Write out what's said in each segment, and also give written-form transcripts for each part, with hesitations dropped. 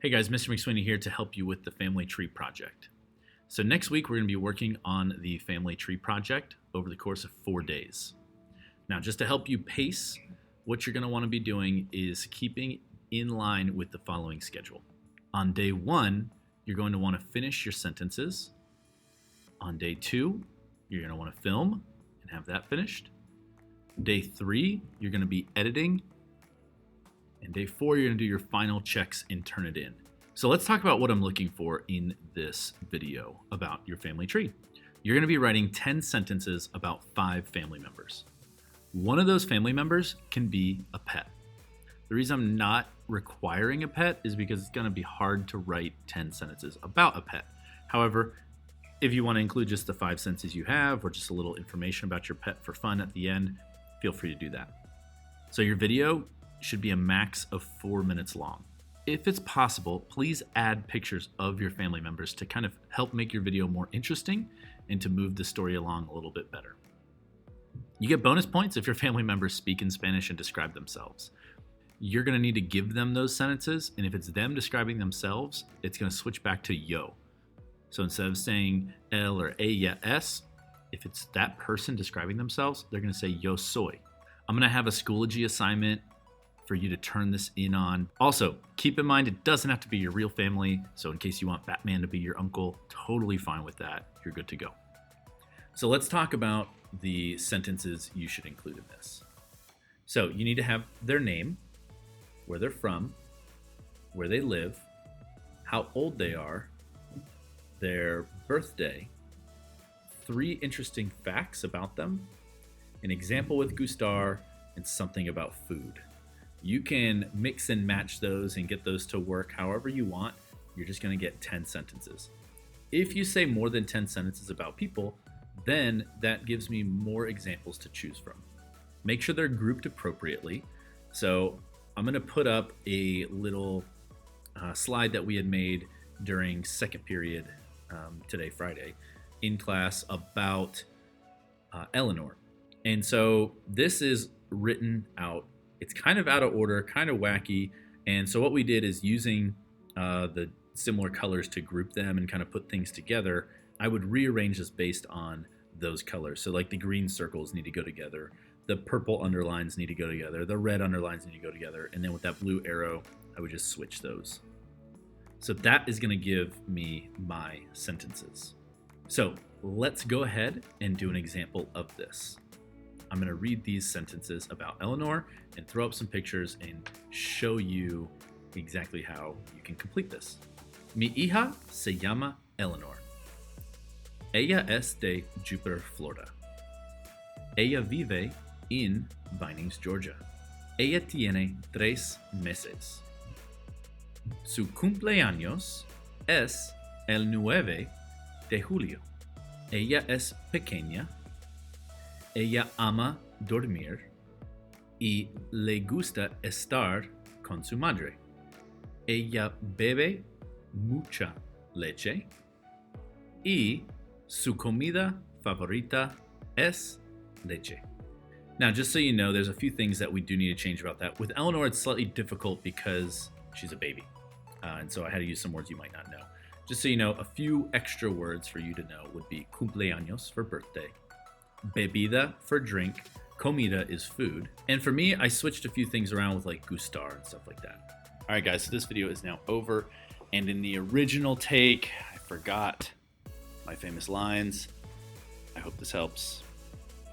Hey guys, Mr. McSweeney here to help you with the Family Tree Project. So next week we're going to be working on the Family Tree Project over the course of 4 days. Now just to help you pace, what you're going to want to be doing is keeping in line with the following schedule. On day 1, you're going to want to finish your sentences. On day 2, you're going to want to film and have that finished. Day 3, you're going to be editing. And day 4, you're going to do your final checks and turn it in. So let's talk about what I'm looking for in this video about your family tree. You're going to be writing 10 sentences about 5 family members. One of those family members can be a pet. The reason I'm not requiring a pet is because it's going to be hard to write 10 sentences about a pet. However, if you want to include just the 5 sentences you have or just a little information about your pet for fun at the end, feel free to do that. So your video should be a max of 4 minutes long. If it's possible, please add pictures of your family members to kind of help make your video more interesting and to move the story along a little bit better. You get bonus points if your family members speak in Spanish and describe themselves. You're going to need to give them those sentences, and if it's them describing themselves, it's going to switch back to yo. So instead of saying él or ella es, if it's that person describing themselves, they're going to say yo soy. I'm going to have a Schoology assignment for you to turn this in on. Also, keep in mind it doesn't have to be your real family, so in case you want Batman to be your uncle, totally fine with that. You're good to go. So let's talk about the sentences you should include in this. So you need to have their name, where they're from, where they live, how old they are, their birthday, 3 interesting facts about them, an example with Gustar, and something about food. You can mix and match those and get those to work however you want. You're just going to get 10 sentences. If you say more than 10 sentences about people, then that gives me more examples to choose from. Make sure they're grouped appropriately. So I'm going to put up a little slide that we had made during second period today, Friday, in class about Eleanor. And so this is written out. It's kind of out of order, kind of wacky. And so what we did is using the similar colors to group them and kind of put things together, I would rearrange this based on those colors. So like the green circles need to go together. The purple underlines need to go together. The red underlines need to go together. And then with that blue arrow, I would just switch those. So that is going to give me my sentences. So let's go ahead and do an example of this. I'm going to read these sentences about Eleanor and throw up some pictures and show you exactly how you can complete this. Mi hija se llama Eleanor. Ella es de Jupiter, Florida. Ella vive en Vinings, Georgia. Ella tiene 3 meses. Su cumpleaños es el 9 de julio. Ella es pequeña. Ella ama dormir y le gusta estar con su madre. Ella bebe mucha leche y su comida favorita es leche. Now, just so you know, there's a few things that we do need to change about that. With Eleanor, it's slightly difficult because she's a baby. And so I had to use some words you might not know. Just so you know, a few extra words for you to know would be cumpleaños for birthday, bebida for drink, comida is food. And for me, I switched a few things around with like Gustar and stuff like that. All right, guys, so this video is now over. And in the original take, I forgot my famous lines. I hope this helps,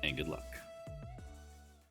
and good luck.